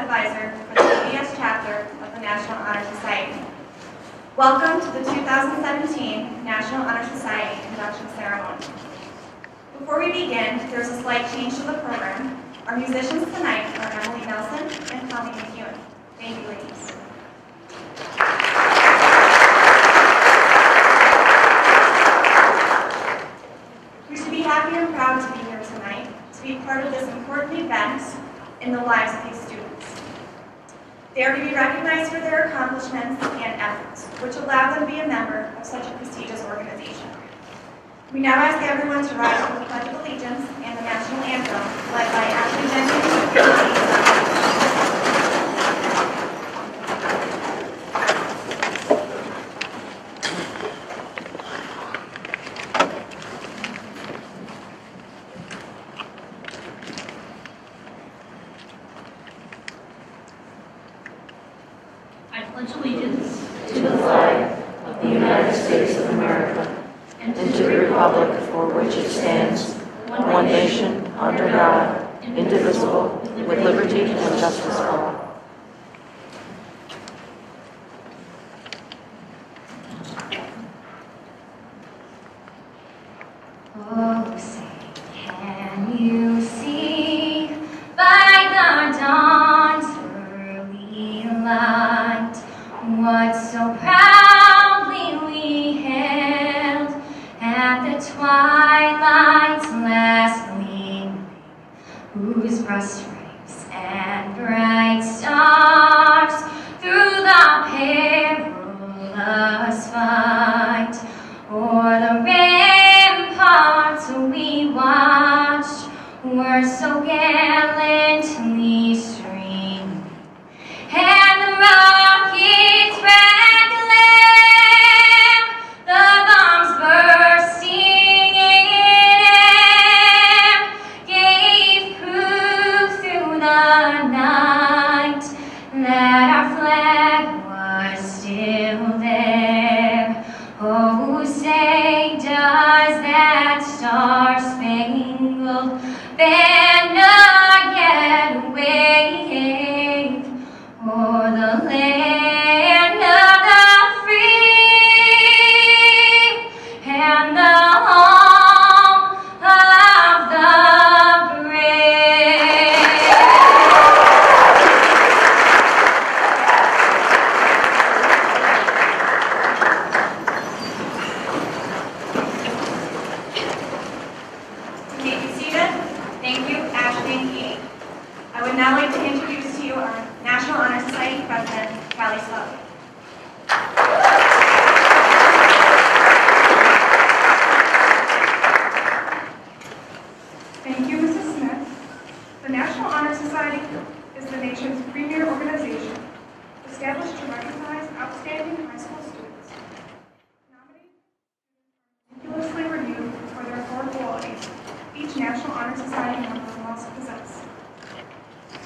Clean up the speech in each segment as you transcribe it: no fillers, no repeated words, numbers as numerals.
Advisor for the VVS chapter of the National Honor Society. Welcome to the 2017 National Honor Society Induction Ceremony. Before we begin, there's a slight change to the program. Our musicians tonight are Emily Nelson and Colleen McEwen. Thank you, ladies. We should be happy and proud to be here tonight, to be part of this important event in the lives of these students. They are to be recognized for their accomplishments and efforts, which allow them to be a member of such a prestigious organization. We now ask everyone to rise for the Pledge of Allegiance and the National Anthem, led by Ashley Jenkins. I pledge allegiance to the flag of the United States of America and to the republic for which it stands, one nation, under God, indivisible, with liberty and justice for all. Oh, say, can you see by the dawn's early light what so proudly we hailed at the twilight's last gleaming, whose broad stripes and bright stars through the perilous fight o'er the ramparts we watched were so gallantly streaming, and the rockets' red glare, the bombs bursting in air, gave proof through the night that our flag was still there. Oh, say, does that star-spangled banner yet wave o'er the land of the free and the home of the brave? You may be seated. Thank you, Ashley and Kate. I would now like to introduce to you our National Honor Society President, Callie Slug. Thank you, Mrs. Smith. The National Honor Society is the nation's premier organization established to recognize outstanding high school students. Nominated and meticulously reviewed for their core qualities each National Honor Society member must possess.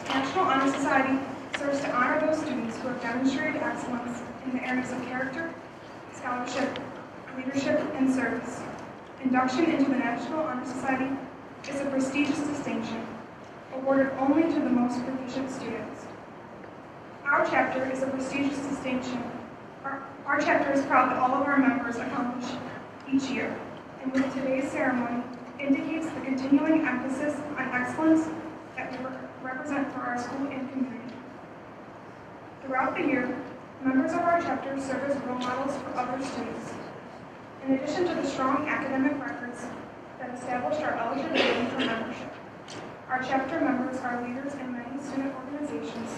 The National Honor Society serves to honor those students who have demonstrated excellence in the areas of character, scholarship, leadership, and service. Induction into the National Honor Society is a prestigious distinction awarded only to the most proficient students. Our chapter is a prestigious distinction. Our chapter is proud that all of our members accomplish each year, and with today's ceremony indicates the continuing emphasis on excellence that we represent for our school and community. Throughout the year, members of our chapter serve as role models for other students. In addition to the strong academic records that established our eligibility for membership, our chapter members are leaders in many student organizations,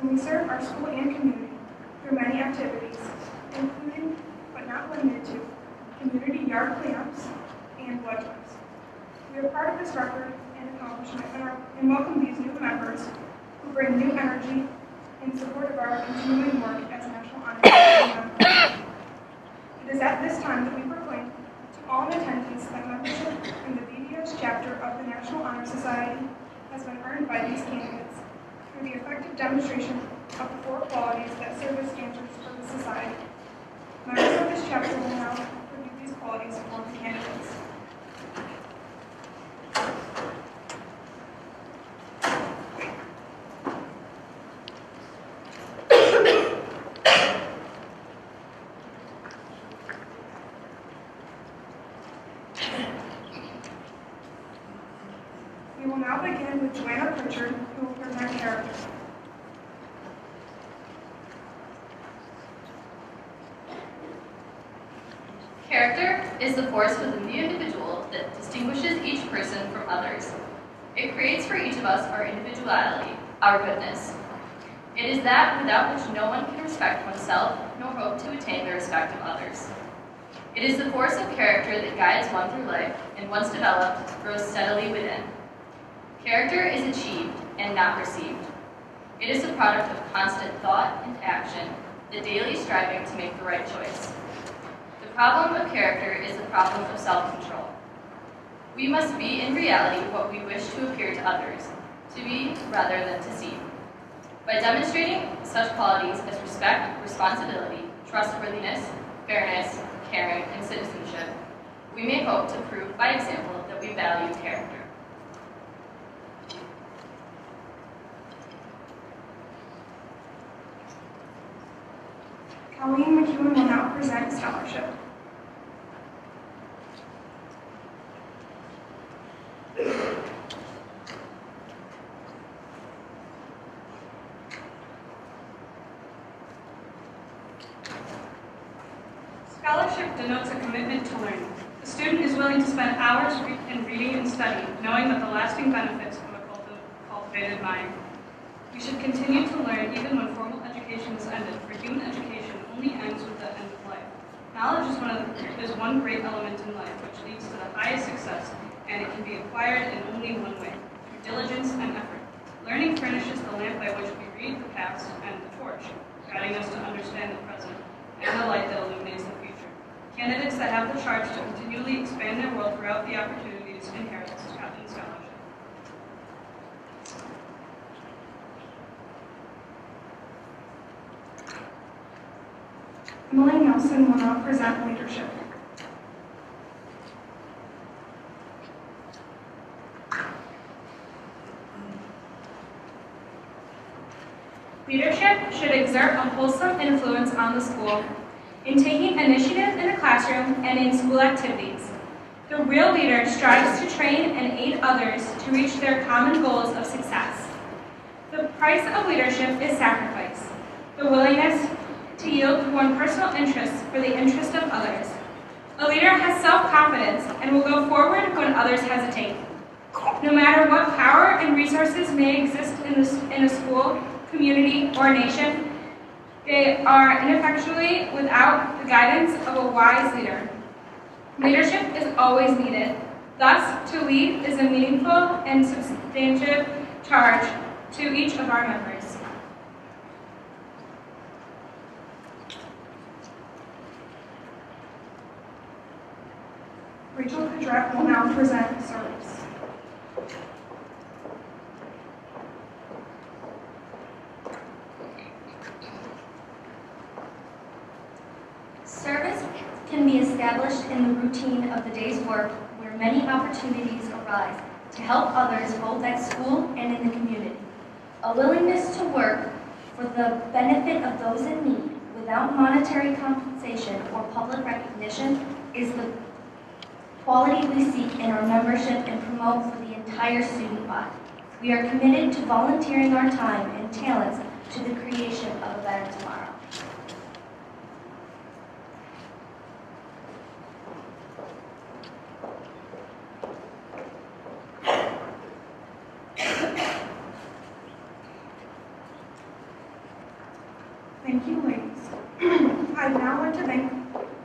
and we serve our school and community through many activities, including, but not limited to, community yard cleanups and blood drives. We are proud of this record and accomplishment and welcome these new members who bring new energy in support of our continuing work as National Honor Society members. It is at this time that we proclaim to all in attendance that membership in the VVS chapter of the National Honor Society has been earned by these candidates through the effective demonstration of the four qualities that serve as standards for the society. Members of this chapter will now review these qualities for the candidates. will now begin with Joanna Pritchard, who will present character. Character is the force within the individual that distinguishes each person from others. It creates for each of us our individuality, our goodness. It is that without which no one can respect oneself nor hope to attain the respect of others. It is the force of character that guides one through life and once developed, grows steadily within. Character is achieved and not received. It is the product of constant thought and action, the daily striving to make the right choice. The problem of character is the problem of self-control. We must be in reality what we wish to appear to others, to be rather than to seem. By demonstrating such qualities as respect, responsibility, trustworthiness, fairness, caring, and citizenship, we may hope to prove by example that we value character. Colleen McEwen will now present scholarship. Scholarship denotes a commitment to learning. The student is willing to spend hours in reading and studying, knowing that the lasting benefits of a cultivated mind. We should continue to learn even when formal education is ended, for human education only ends with the end of life. Knowledge is one great element in life, which leads to the highest success, and it can be acquired in only one way, through diligence and effort. Learning furnishes the lamp by which we read the past and the torch, guiding us to understand the present, and the light that illuminates the future. Candidates that have the charge to continually expand their world throughout the opportunities inherent in scholarship. Emily Nelson will now present leadership. Leadership should exert a wholesome influence on the school in taking initiative in the classroom and in school activities. The real leader strives to train and aid others to reach their common goals of success. The price of leadership is sacrifice, the willingness to yield to one's personal interests for the interest of others. A leader has self-confidence and will go forward when others hesitate. No matter what power and resources may exist in a school, community, or nation, they are ineffectually without the guidance of a wise leader. Leadership is always needed. Thus, to lead is a meaningful and substantive charge to each of our members. Rachel Pedrette will now present service. Service can be established in the routine of the day's work where many opportunities arise to help others both at school and in the community. A willingness to work for the benefit of those in need without monetary compensation or public recognition is the quality we seek in our membership and promote for the entire student body. We are committed to volunteering our time and talents to the creation of a better tomorrow. Thank you, ladies. I'd now like to thank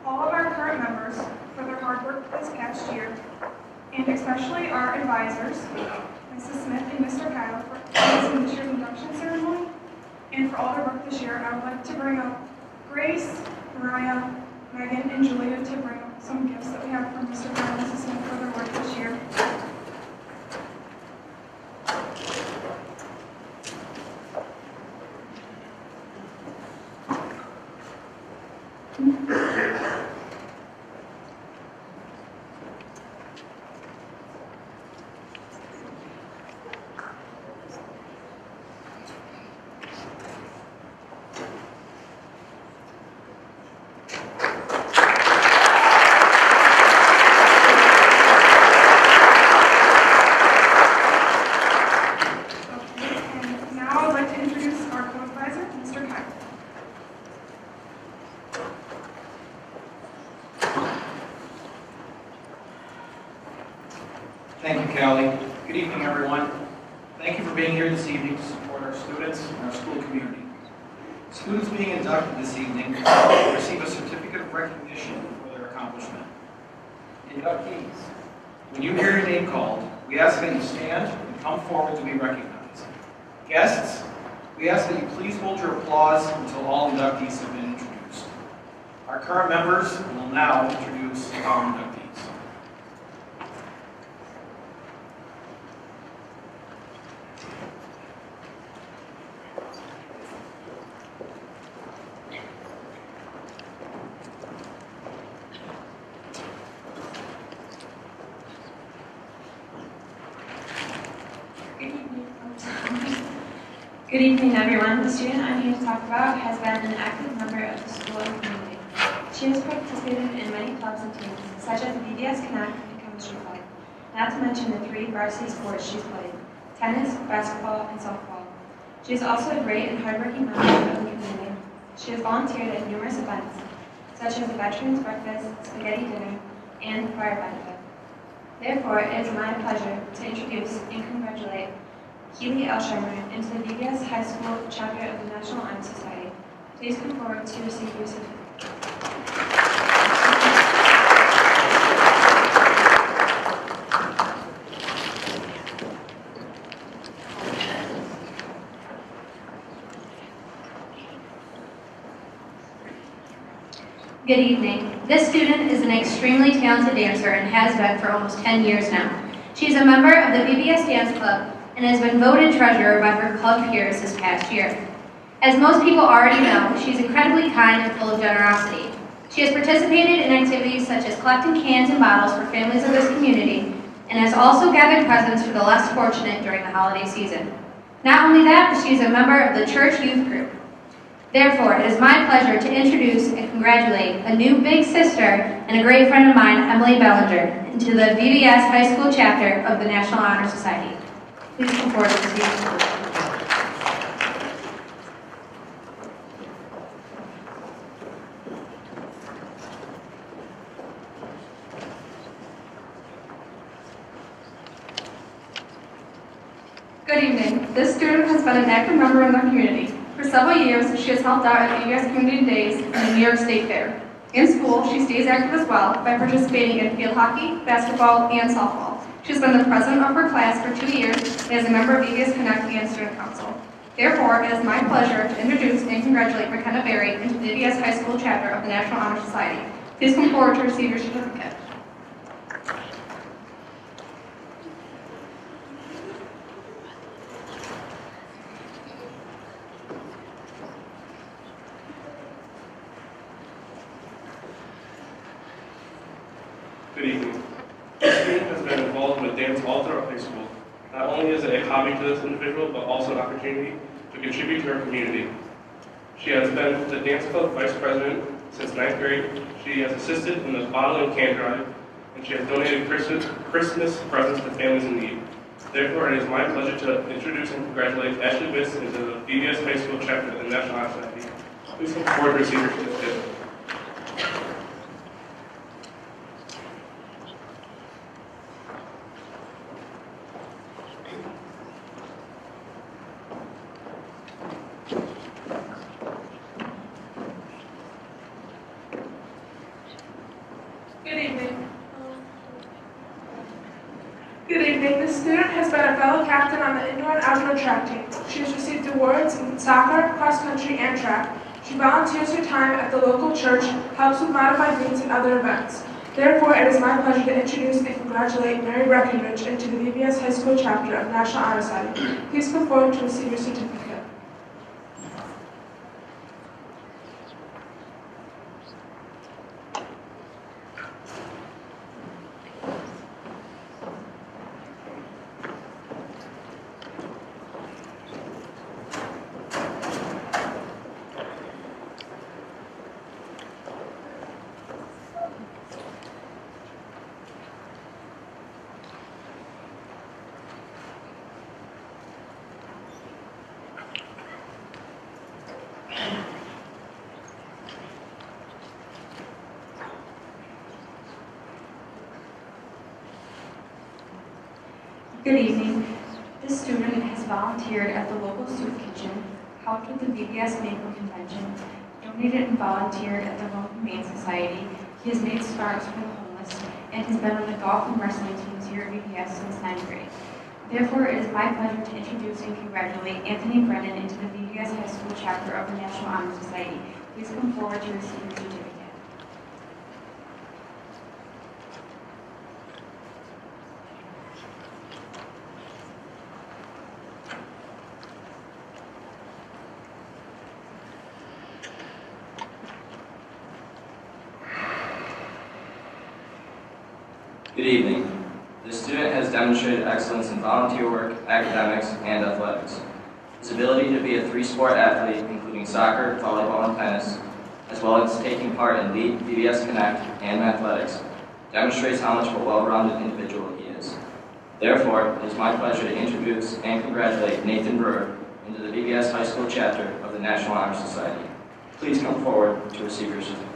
all of our current members for their hard work this past year, and especially our advisors, Mrs. Smith and Mr. Kyle, for organizing this year's induction ceremony, and for all their work this year. I would like to bring up Grace, Mariah, Megan, and Julia to bring up some gifts that we have from Mr. Kyle and Mrs. Smith for their work this year. Thank you, Callie. Good evening, everyone. Thank you for being here this evening to support our students and our school community. Students being inducted this evening will receive a certificate of recognition for their accomplishment. Inductees, when you hear your name called, we ask that you stand and come forward to be recognized. Guests, we ask that you please hold your applause until all inductees have been introduced. Our current members will now introduce our inductees. Good evening, everyone. The student I'm here to talk about has been an active member of the school and community. She has participated in many clubs and teams, such as the VVS Connect and Chemistry Club, not to mention the 3 varsity sports she's played: tennis, basketball, and softball. She is also a great and hardworking member of the community. She has volunteered at numerous events, such as the Veterans Breakfast, Spaghetti Dinner, and the Choir Benefit. Therefore, it is my pleasure to introduce and congratulate Keely Elsheimer into the VVS High School chapter of the National Honor Society. Please come forward to receive your certificate. Good evening. This student is an extremely talented dancer and has been for almost 10 years now. She is a member of the VVS Dance Club and has been voted treasurer by her club peers this past year. As most people already know, she is incredibly kind and full of generosity. She has participated in activities such as collecting cans and bottles for families of this community and has also gathered presents for the less fortunate during the holiday season. Not only that, but she is a member of the church youth group. Therefore, it is my pleasure to introduce and congratulate a new big sister and a great friend of mine, Emily Bellinger, into the VVS High School chapter of the National Honor Society. Please come forward to receive your certificate. Good evening. This student has been an active member in the community. For several years, she has helped out at VVS Community Days and the New York State Fair. In school, she stays active as well by participating in field hockey, basketball, and softball. She has been the president of her class for 2 years and is a member of VVS Connect and Student Council. Therefore, it is my pleasure to introduce and congratulate McKenna Berry into the VVS High School chapter of the National Honor Society. Please come forward to receive your certificate. Good evening. This student has been involved with dance all throughout high school. Not only is it a hobby to this individual, but also an opportunity to contribute to our community. She has been the dance club vice president since 9th grade. She has assisted in the bottle and can drive, and she has donated Christmas presents to families in need. Therefore, it is my pleasure to introduce and congratulate Ashley Witz into the VVS High School chapter of the National Honor Society. Please come forward to receive your certificate. Good evening. Good evening. This student has been a fellow captain on the indoor and outdoor track team. She has received awards in soccer, cross country, and track. She volunteers her time at the local church, helps with modified meets and other events. Therefore, it is my pleasure to introduce and congratulate Mary Breckenridge into the VVS High School chapter of National Honor Society. Please come forward to receive your certificate. Good evening. This student has volunteered at the local soup kitchen, helped with the VVS Maple Convention, donated and volunteered at the Home Humane Society. He has made scarves for the homeless and has been on the golf and wrestling teams here at VVS since 9th grade. Therefore, it is my pleasure to introduce and congratulate Anthony Brennan into the VVS High School chapter of the National Honor Society. Please come forward to receive your certificate. Good evening. This student has demonstrated excellence in volunteer work, academics, and athletics. His ability to be a three-sport athlete, including soccer, volleyball, and tennis, as well as taking part in LEAD, VVS Connect, and athletics, demonstrates how much of a well-rounded individual he is. Therefore, it is my pleasure to introduce and congratulate Nathan Brewer into the VVS High School chapter of the National Honor Society. Please come forward to receive your certificate.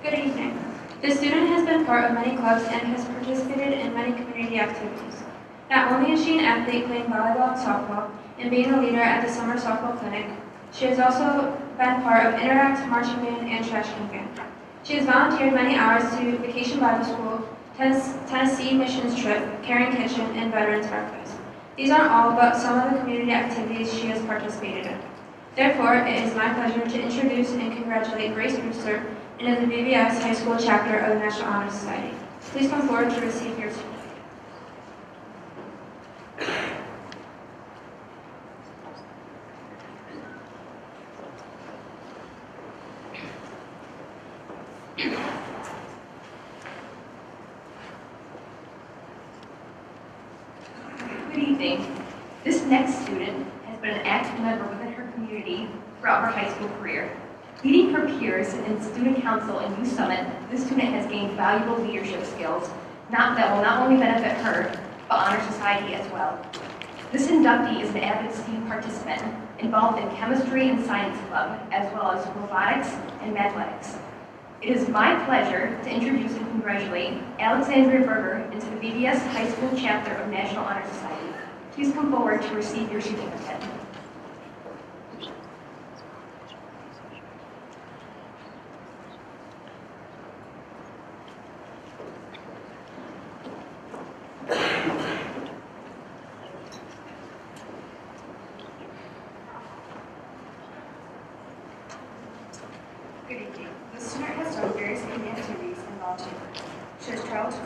Good evening. The student has been part of many clubs and has participated in many community activities. Not only is she an athlete playing volleyball and softball and being a leader at the summer softball clinic, she has also been part of Interact, Marching Band, and Trash Can Band. She has volunteered many hours to Vacation Bible School, Tennessee Missions Trip, Caring Kitchen, and Veterans Breakfast. These aren't all, but some of the community activities she has participated in. Therefore, it is my pleasure to introduce and congratulate Grace Brewster into the VVS High School chapter of the National Honor Society. Please come forward to receive your certificate. Good evening. This next student has been an active member within her community throughout her high school career. Leading her peers in student council and youth summit, this student has gained valuable leadership skills that will not only benefit her, but honor society as well. This inductee is an avid STEAM participant involved in chemistry and science club, as well as robotics and athletics. It is my pleasure to introduce and congratulate Alexandria Berger into the VVS High School chapter of National Honor Society. Please come forward to receive your certificate. Good evening. The student has done various community activities and volunteer work. She has traveled to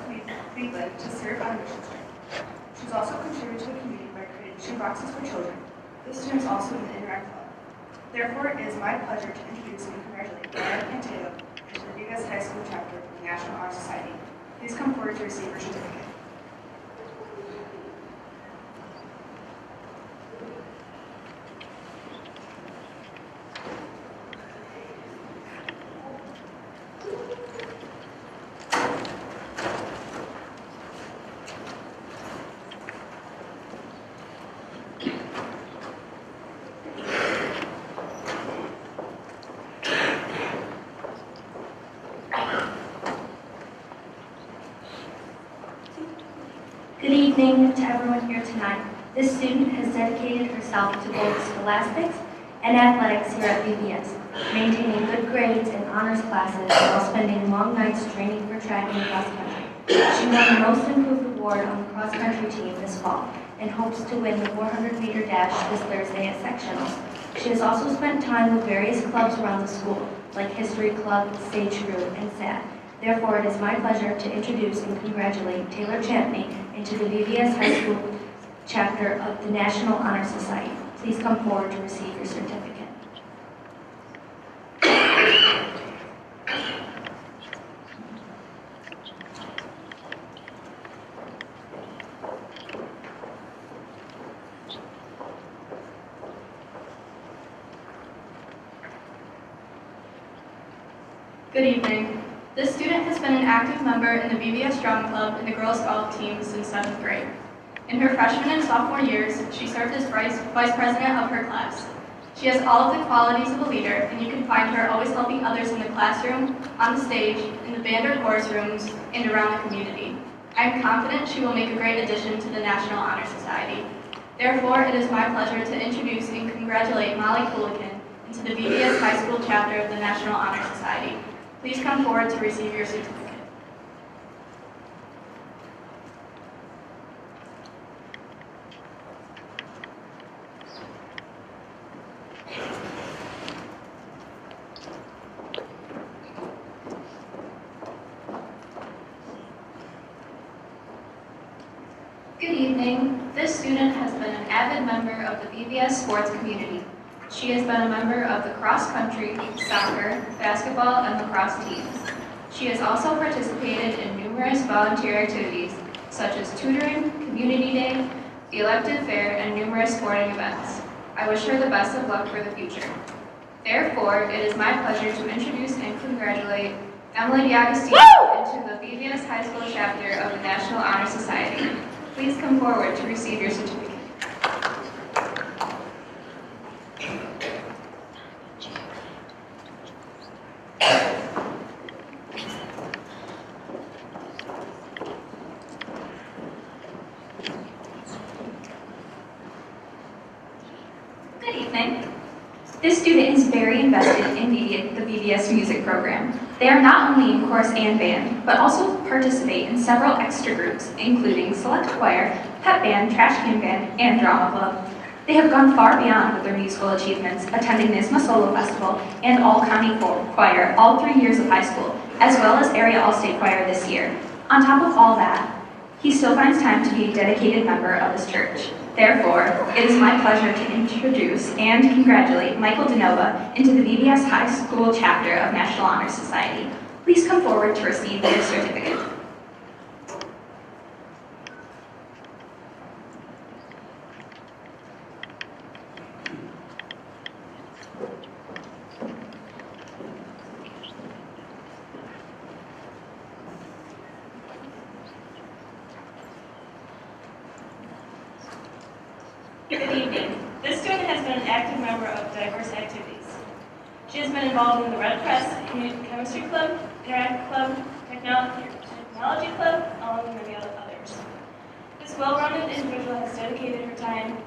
Cleveland to serve on a mission trip. She's also contributed to the community by creating shoe boxes for children. This student is also in the Interact Club. Therefore, it is my pleasure to introduce and congratulate Brian and Tatum into the VVS High School chapter of the National Honor Society. Please come forward to receive your certificate. Good evening to everyone here tonight. This student has dedicated herself to both scholastics and athletics here at VVS, maintaining good grades in honors classes while spending long nights training for track and cross country. She won the Most Improved Award on the cross country team this fall and hopes to win the 400-meter dash this Thursday at sectionals. She has also spent time with various clubs around the school, like History Club, Stage Group, and SAT. Therefore, it is my pleasure to introduce and congratulate Taylor Champney into the VVS High School chapter of the National Honor Society. Please come forward to receive your certificate. Good evening. This student has been an active member in the VVS Drama Club and the girls golf team since 7th grade. In her freshman and sophomore years, she served as vice president of her class. She has all of the qualities of a leader, and you can find her always helping others in the classroom, on the stage, in the band or chorus rooms, and around the community. I am confident she will make a great addition to the National Honor Society. Therefore, it is my pleasure to introduce and congratulate Molly Coolican into the VVS High School chapter of the National Honor Society. Please come forward to receive your certificate. Good evening. This student has been an avid member of the VVS sports community. She has been a member of the cross-country, soccer, basketball, and lacrosse teams. She has also participated in numerous volunteer activities, such as tutoring, community day, the elective fair, and numerous sporting events. I wish her the best of luck for the future. Therefore, it is my pleasure to introduce and congratulate Emily D'Agostino into the VVS High School chapter of the National Honor Society. Please come forward to receive your certificate. Good evening. This student is very invested in the VVS music program. They are not only in chorus and band, but also participate in several extra groups, including select choir, pep band, trash can band, and drama club. They have gone far beyond with their musical achievements, attending NISMA Solo Festival and All County Choir all 3 years of high school, as well as Area All-State Choir this year. On top of all that, he still finds time to be a dedicated member of his church. Therefore, it is my pleasure to introduce and congratulate Michael DeNova into the VVS High School chapter of National Honor Society. Please come forward to receive your certificate. Good evening. This student has been an active member of diverse activities. She has been involved in the Red Cross, Community Chemistry Club, Interact Club, Technology Club, along with many others. This well-rounded individual has dedicated her time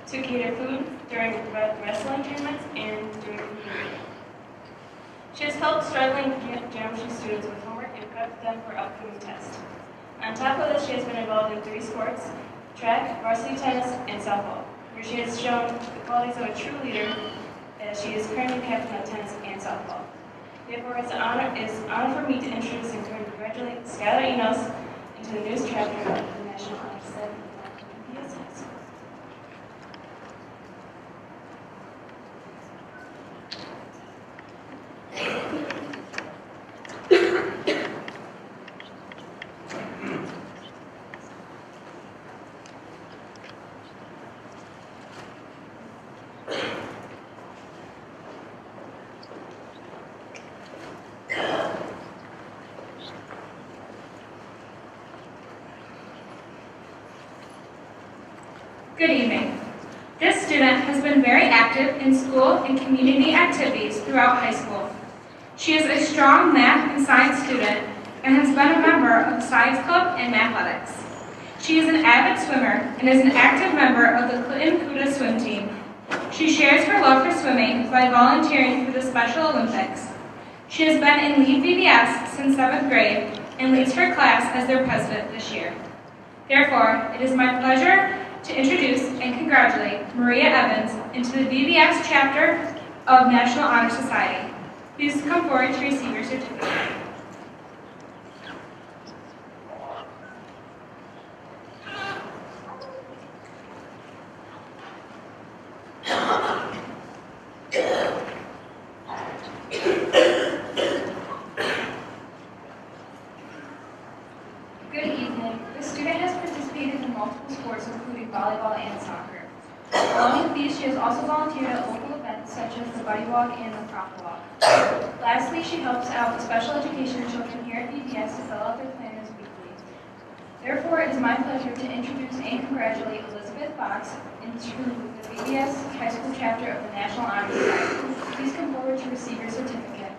to cater food during wrestling tournaments and during community. She has helped struggling geometry students with homework and prepped them for upcoming tests. On top of this, she has been involved in 3 sports: track, varsity tennis, and softball, where she has shown the qualities of a true leader, as she is currently captain of tennis and softball. Therefore, it is an honor for me to introduce and congratulate Skylar Enos into the newest chapter of the National Honor Society of VVS High School. Good evening. This student has been very active in school and community activities throughout high school. She is a strong math and science student and has been a member of the Science Club and Athletics. She is an avid swimmer and is an active member of the Clinton Cuda swim team. She shares her love for swimming by volunteering for the Special Olympics. She has been in Lead VVS since 7th grade and leads her class as their president this year. Therefore, it is my pleasure to introduce and congratulate Maria Evans into the VVS chapter of National Honor Society. Please come forward to receive your certificate. Good evening. The student has participated in multiple sports, including volleyball and soccer. Along with these, she has also volunteered at local events such as the Buddy Walk and the Profit Walk. Lastly, she helps out the special education children here at VVS to fill out their planners weekly. Therefore, it is my pleasure to introduce and congratulate Elizabeth Fox into the VVS High School chapter of the National Honor Society. Please come forward to receive your certificate.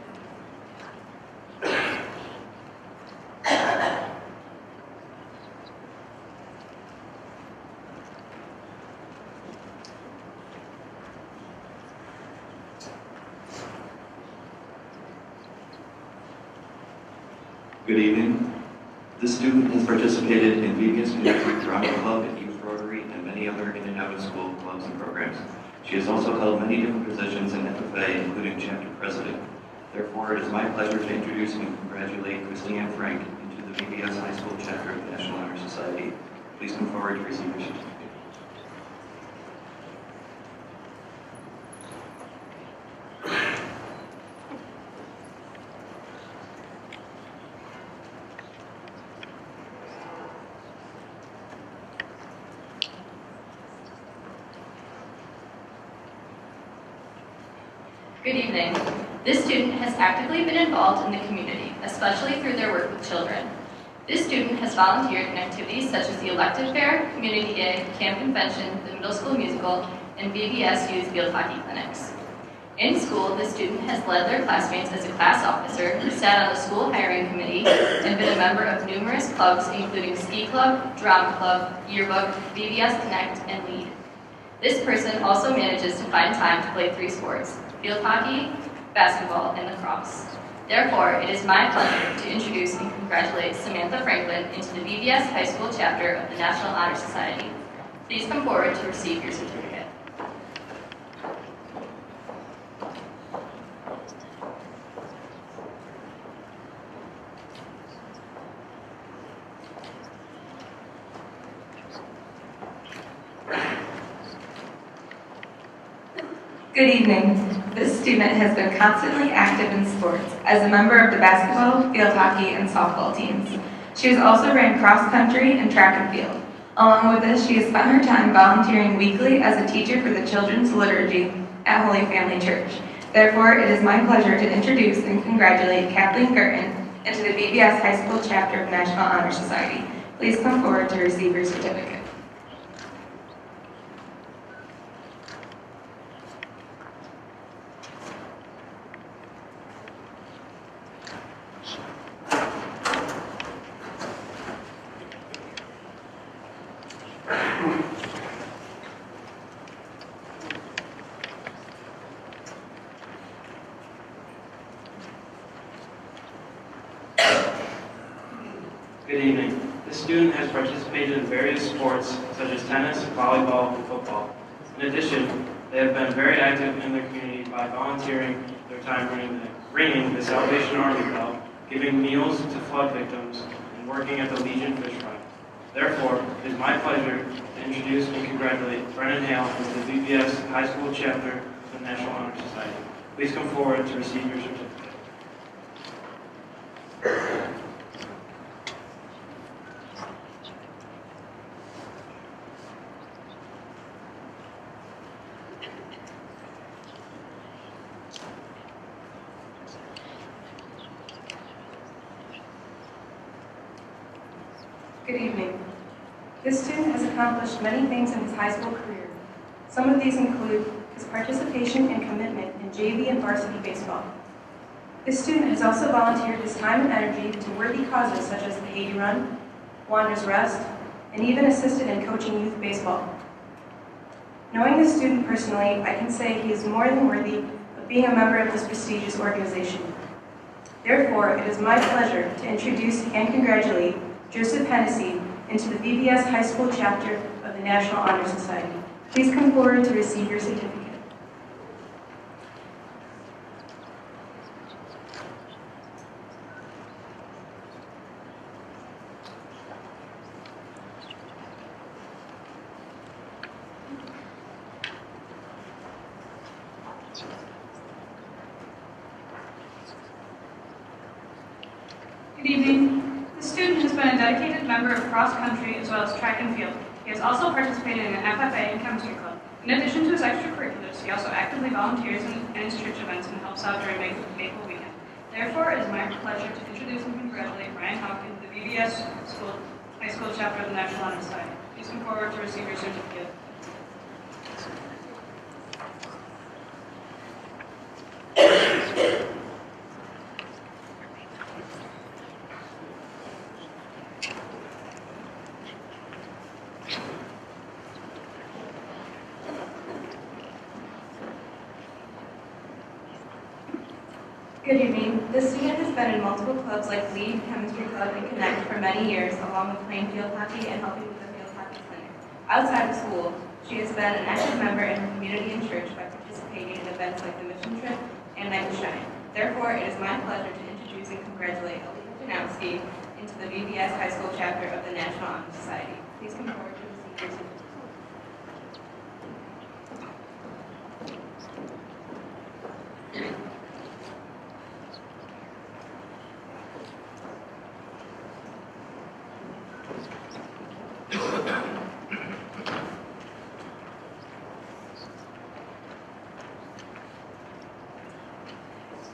Good evening. This student has participated in VVS Connect Drama Club and Youth Rotary and many other in and out of school clubs and programs. She has also held many different positions in FFA, including chapter president. Therefore, it is my pleasure to introduce and congratulate Christiane Frank into the VVS High School chapter of the National Honor Society. Please come forward to receive your certificate. Good evening. This student has actively been involved in the community, especially through their work with children. This student has volunteered in activities such as the elective fair, community day, camp convention, the middle school musical, and VVS youth field hockey clinics. In school, this student has led their classmates as a class officer, sat on the school hiring committee, and been a member of numerous clubs including Ski Club, Drama Club, Yearbook, VVS Connect, and Lead. This person also manages to find time to play 3 sports: field hockey, basketball, and lacrosse. Therefore, it is my pleasure to introduce and congratulate Samantha Franklin into the VVS High School chapter of the National Honor Society. Please come forward to receive your certificate. Good evening. This student has been constantly active in sports as a member of the basketball, field hockey, and softball teams. She has also ran cross country and track and field. Along with this, she has spent her time volunteering weekly as a teacher for the children's liturgy at Holy Family Church. Therefore, it is my pleasure to introduce and congratulate Kathleen Gerton into the VVS High School chapter of National Honor Society. Please come forward to receive your certificate. Good evening. This student has participated in various sports such as tennis, volleyball, and football. In addition, they have been very active in their community by volunteering their time ringing the Salvation Army bell, giving meals to flood victims, and working at the Legion Fish Fry. Therefore, it is my pleasure to introduce and congratulate Brennan Hale into the VVS High School chapter of the National Honor Society. Please come forward to receive your certificate. Good evening. This student has accomplished many things in his high school career. Some of these include his participation and commitment in JV and varsity baseball. This student has also volunteered his time and energy to worthy causes such as the Haiti Run, Wanderers Rest, and even assisted in coaching youth baseball. Knowing this student personally, I can say he is more than worthy of being a member of this prestigious organization. Therefore, it is my pleasure to introduce and congratulate Joseph Hennessy into the VVS High School chapter of the National Honor Society. Please come forward to receive your certificate. Good evening. The student has been a dedicated member of cross country as well as track and field. He has also participated in an FFA and chemistry club. In addition to his extracurriculars, he also actively volunteers in his church events and helps out during Maple Weekend. Therefore, it is my pleasure to introduce and congratulate Ryan Hopkins, the VVS High School chapter of the National Honor Society. Please come forward to receive your certificate. Good evening. This student has been in multiple clubs like Lead, Chemistry Club, and Connect for many years, along with playing field hockey and helping with the field hockey clinic. Outside of school, she has been an active member in her community and church by participating in events like the Mission Trip and Night to Shine. Therefore, it is my pleasure to introduce and congratulate Alina Janowski into the VVS High School chapter of the National Honor Society. Please come forward to receive your certificate.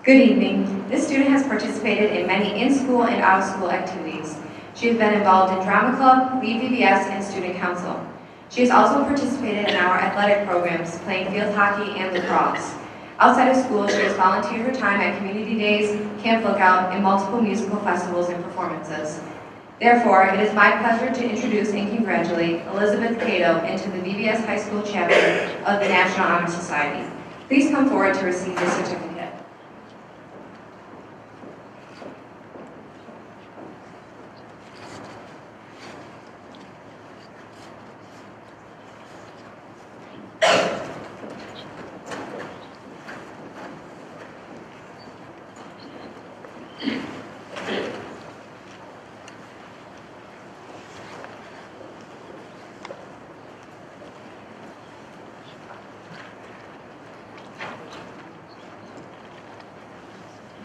Good evening. This student has participated in many in-school and out-of-school activities. She has been involved in Drama Club, Lead VVS, and Student Council. She has also participated in our athletic programs, playing field hockey and lacrosse. Outside of school, she has volunteered her time at community days, Camp Lookout, and multiple musical festivals and performances. Therefore, it is my pleasure to introduce and congratulate Elizabeth Cato into the VVS High School chapter of the National Honor Society. Please come forward to receive your certificate.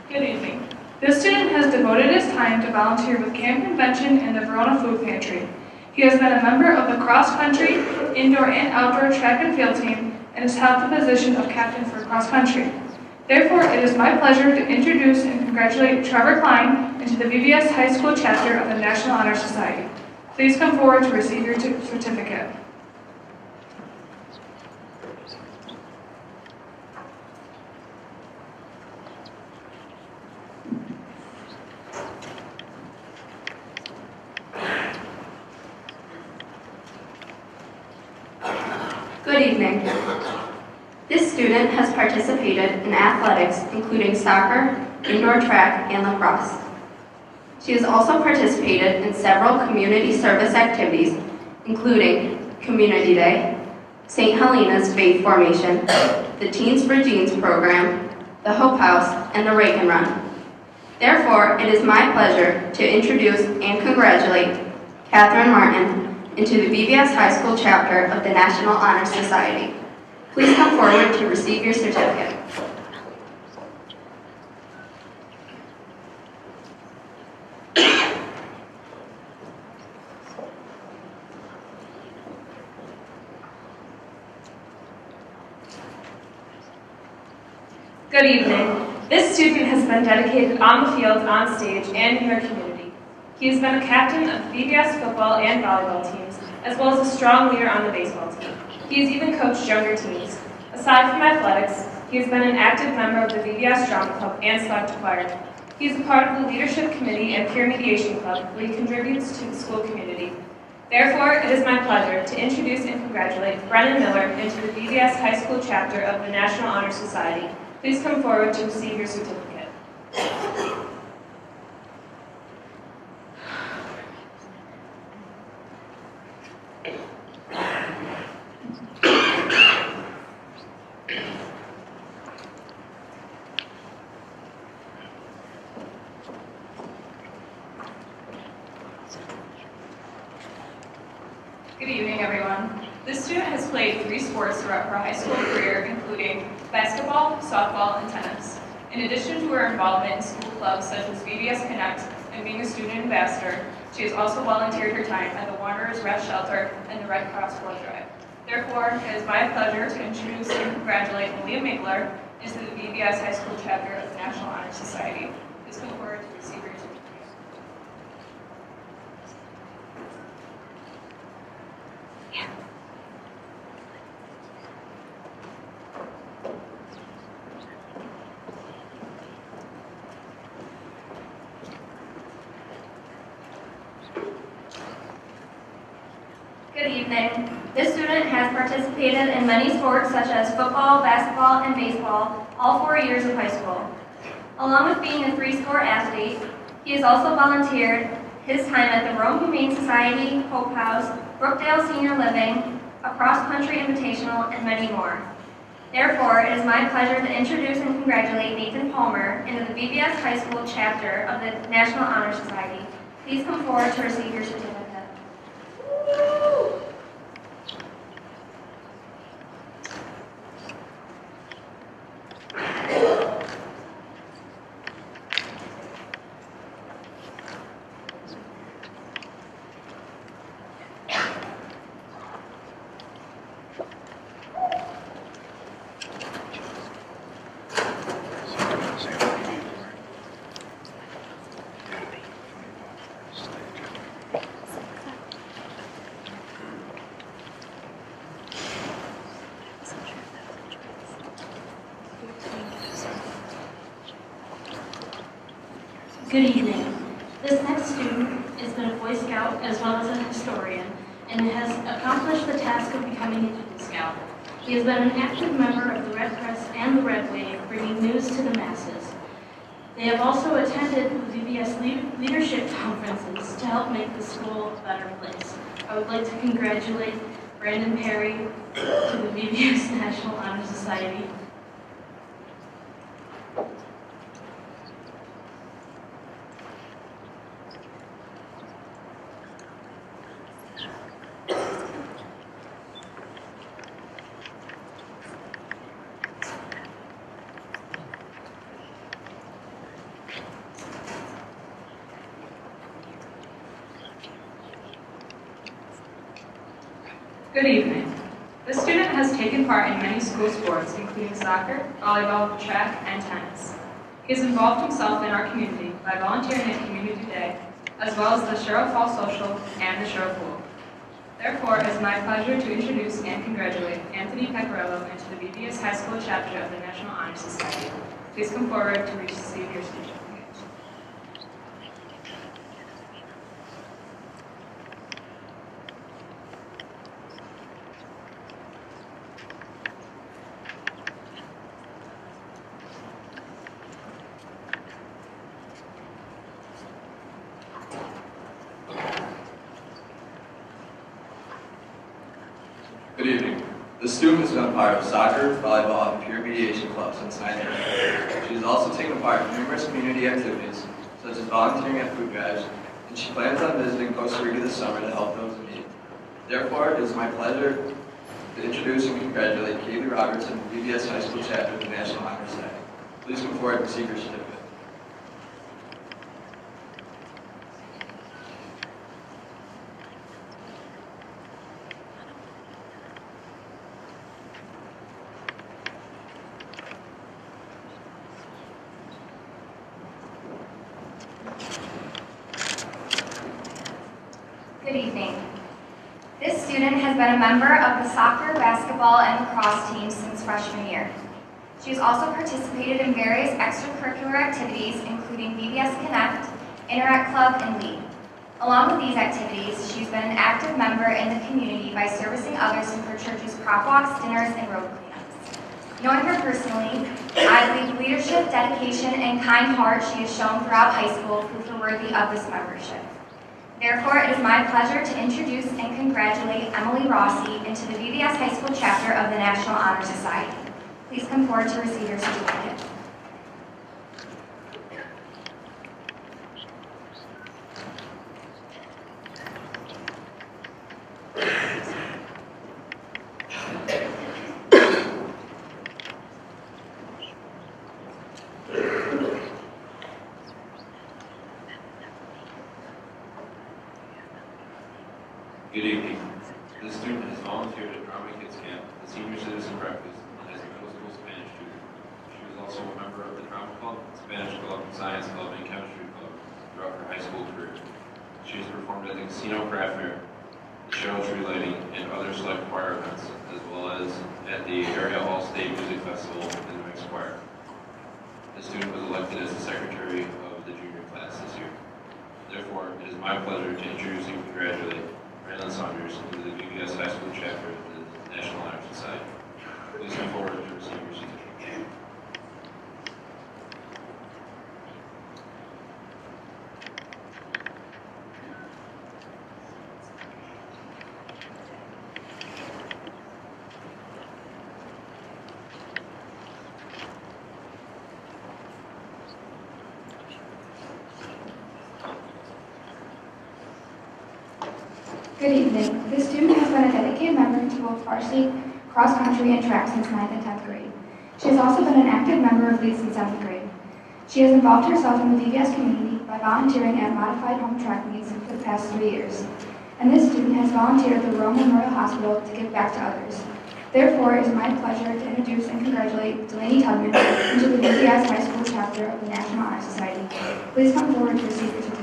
Good evening. This student has devoted his time to volunteer with Camp Convention and the Verona Food Pantry. He has been a member of the cross-country, indoor and outdoor track and field team and has held the position of captain for cross-country. Therefore, it is my pleasure to introduce and congratulate Trevor Klein into the VVS High School chapter of the National Honor Society. Please come forward to receive your certificate. Good evening. This student has participated in athletics, including soccer, indoor track, and lacrosse. She has also participated in several community service activities, including Community Day, St. Helena's Faith Formation, the Teens for Jeans program, the Hope House, and the Rake and Run. Therefore, it is my pleasure to introduce and congratulate Catherine Martin into the VVS High School chapter of the National Honor Society. Please come forward to receive your certificate. Good evening. This student has been dedicated on the field, on stage, and in their community. He has been a captain of the VVS football and volleyball teams, as well as a strong leader on the baseball team. He has even coached younger teams. Aside from athletics, he has been an active member of the VVS Drama Club and Select Choir. He is a part of the Leadership Committee and Peer Mediation Club, where he contributes to the school community. Therefore, it is my pleasure to introduce and congratulate Brennan Miller into the VVS High School chapter of the National Honor Society. Please come forward to receive your certificate. Good evening, everyone. This student has played 3 sports throughout her high school career, including basketball, softball, and tennis. In addition to her involvement in school clubs such as VVS Connect and being a student ambassador, she has also volunteered her time at the Wanderers Rest Shelter and the Red Cross Blood Drive. Therefore, it is my pleasure to introduce and congratulate Malia Migler into the VVS High School chapter of the National Honor Society. Please come forward to receive your certificate. Good evening. This student has participated in many sports such as football, basketball, and baseball all 4 years of high school. Along with being a three-sport athlete, he has also volunteered his time at the Rome Humane Society, Hope House, Brookdale Senior Living, a cross-country invitational, and many more. Therefore, it is my pleasure to introduce and congratulate Nathan Palmer into the VVS High School chapter of the National Honor Society. Please come forward to receive your certificate. Good evening. This next student has been a Boy Scout as well as a historian and has accomplished the task of becoming a Eagle Scout. He has been an active member of the Red Cross and the Red Wave, bringing news to the masses. They have also attended the VVS leadership conferences to help make the school a better place. I would like to congratulate Brandon Perry to the VVS National Honor Society. Good evening. This student has taken part in many school sports, including soccer, volleyball, track, and tennis. He has involved himself in our community by volunteering at Community Day, as well as the Sherrill Fall Social and the Sherrill Pool. Therefore, it is my pleasure to introduce and congratulate Anthony Pecorello into the VVS High School chapter of the National Honor Society. Please come forward to receive your certificate. Good evening. This student has been a part of soccer, volleyball, and peer mediation club since 9th grade. She has also taken part in numerous community activities, such as volunteering at food drives, and she plans on visiting Costa Rica this summer to help those in need. Therefore, it is my pleasure to introduce and congratulate Kaylee Robertson, VVS High School chapter of the National Honor Society. Please come forward and receive your certificate. Good evening. This student has been a member of the soccer, basketball, and lacrosse teams since freshman year. She has also participated in various extracurricular activities, including VVS Connect, Interact Club, and League. Along with these activities, she's been an active member in the community by servicing others through her church's crop walks, dinners, and road cleanups. Knowing her personally, I believe leadership, dedication, and kind heart she has shown throughout high school prove her worthy of this membership. Therefore, it is my pleasure to introduce and congratulate Emily Rossi into the VVS High School chapter of the National Honor Society. Please come forward to receive your certificate. Good evening. This student has volunteered at Drama Kids Camp, the Senior Citizen Breakfast, and as a middle school Spanish tutor. She was also a member of the Drama Club, Spanish Club, Science Club, and Chemistry Club throughout her high school career. She has performed at the Casino Craft Fair, the show tree lighting, and other select choir events, as well as at the Area All-State Music Festival in the mixed choir. The student was elected as the secretary of the junior class this year. Therefore, it is my pleasure to introduce and congratulate Raylan Saunders into the VVS High School chapter of the National Honor Society. Please come forward to receive your certificate. Good evening. This student has been a dedicated member to both varsity, cross-country, and track since 9th and 10th grade. She has also been an active member of Leads since 7th grade. She has involved herself in the VVS community by volunteering at modified home track meets for the past 3 years. And this student has volunteered at the Rome Memorial Hospital to give back to others. Therefore, it is my pleasure to introduce and congratulate Delaney Tubman into the VVS High School chapter of the National Honor Society. Please come forward to receive your certificate.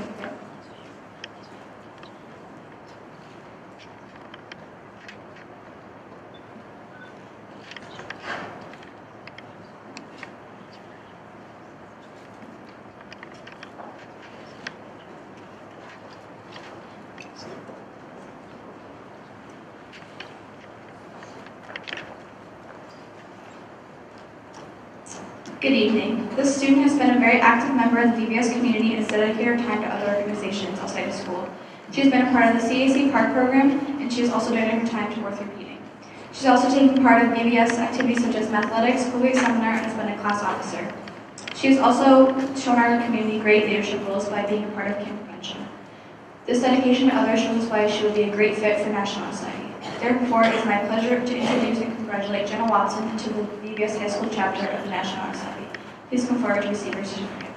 Good evening. This student has been a very active member of the VVS community and has dedicated her time to other organizations outside of school. She has been a part of the CAC Park program, and she has also dedicated her time to worth repeating. She's also taken part of VVS activities such as athletics, school week seminar, and has been a class officer. She has also shown our community great leadership roles by being a part of camp convention. This dedication to others shows us why she would be a great fit for National Honor Society. Therefore, it is my pleasure to introduce and congratulate Jenna Watson into the VVS High School chapter of the National Honor Society. Please come forward to receive your certificate.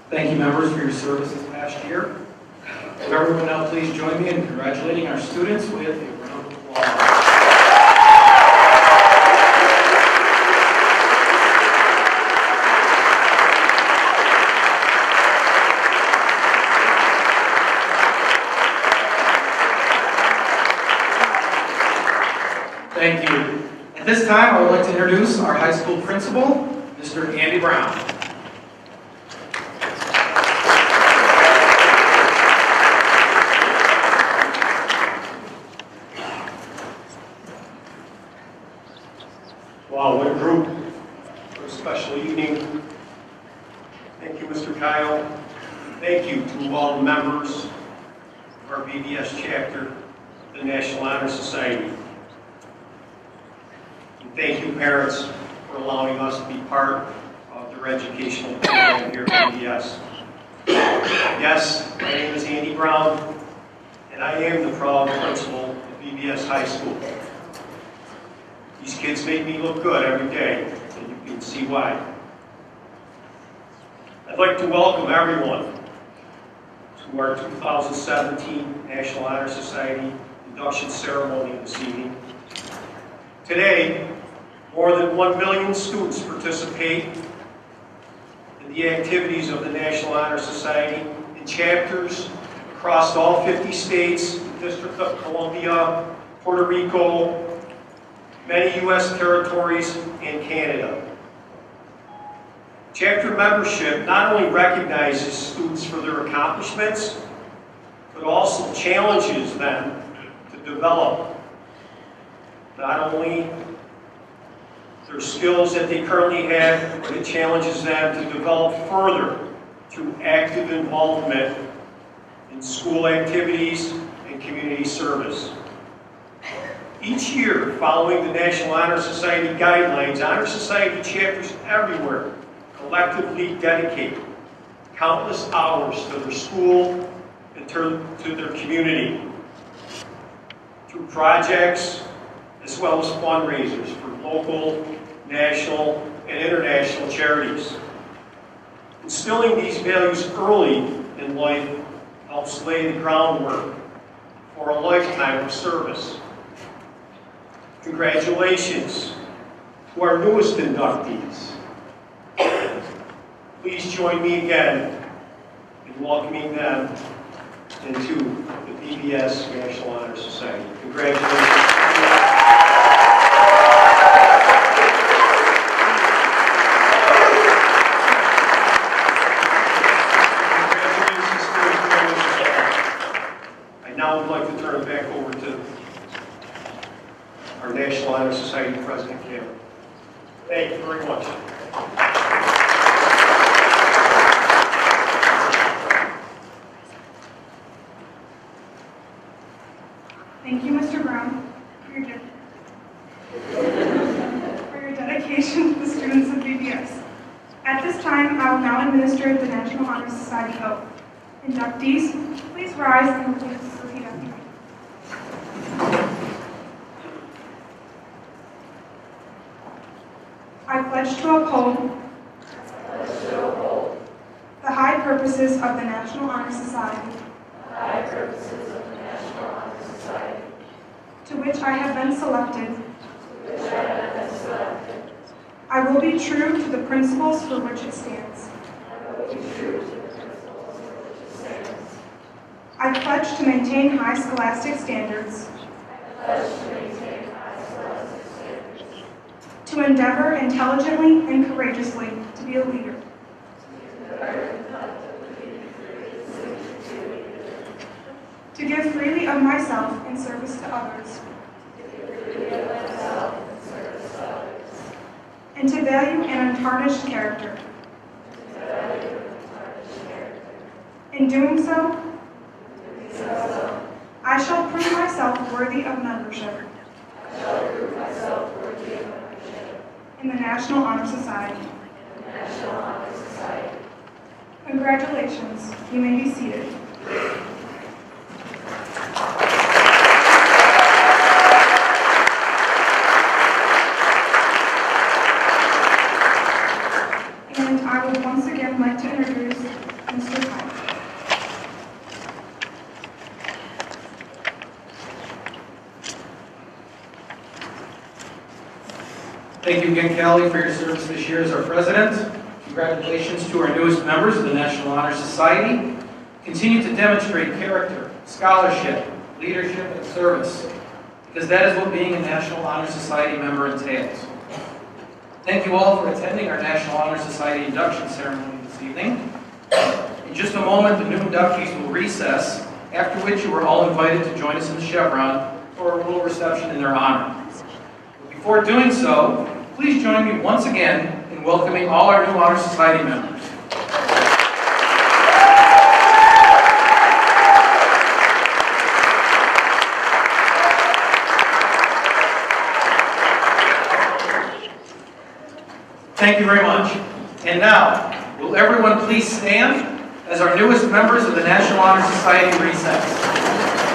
Thank you, members, for your service this past year. Would everyone now please join me in congratulating our students with a round of applause. Thank you. At this time, I would like to introduce our high school principal, Mr. Andy Brown. Wow, what a group. What a special evening. Thank you, Mr. Kyle. Thank you to all the members of our VVS chapter, the National Honor Society. And thank you, parents, for allowing us to be part of their educational program here at VVS. Yes, my name is Andy Brown, and I am the proud principal of VVS High School. These kids make me look good every day, and you can see why. I'd like to welcome everyone to our 2017 National Honor Society induction ceremony this evening. Today, more than 1 million students participate in the activities of the National Honor Society in chapters across all 50 states, the District of Columbia, Puerto Rico, many U.S. territories, and Canada. Chapter membership not only recognizes students for their accomplishments, but also challenges them to develop not only their skills that they currently have, but it challenges them to develop further through active involvement in school activities and and community service. Each year, following the National Honor Society guidelines, Honor Society chapters everywhere collectively dedicate countless hours to their school and to their community through projects as well as fundraisers for local, national, and international charities. Instilling these values early in life helps lay the groundwork for a lifetime of service. Congratulations to our newest inductees. Please join me again in welcoming them into the VVS National Honor Society. Congratulations. Now I'd like to turn it back over to our National Honor Society President, Kim. Thank you very much. Thank you, Mr. Brown, for your dedication to the students of VVS. At this time, I will now administer the National Honor Society oath. Inductees, please rise and repeat after me. I pledge to uphold the high purposes of the National Honor Society, to which I have been selected. I will be true to the principles for which it stands. I pledge to maintain high scholastic standards. To endeavor intelligently and courageously to be a leader. To give freely of myself in service to others. And to value an untarnished character. In doing so, I shall prove myself worthy of membership in the National Honor Society. Congratulations. You may be seated. And I would once again like to introduce Mr. Pike. Thank you again, Callie, for your service this year as our president. Congratulations to our newest members of the National Honor Society. Continue to demonstrate character, scholarship, leadership, and service, because that is what being a National Honor Society member entails. Thank you all for attending our National Honor Society induction ceremony this evening. In just a moment, the new inductees will recess, after which you are all invited to join us in the Chevron for a little reception in their honor. But before doing so, please join me once again in welcoming all our new Honor Society members. Thank you very much. And now, will everyone please stand as our newest members of the National Honor Society recess?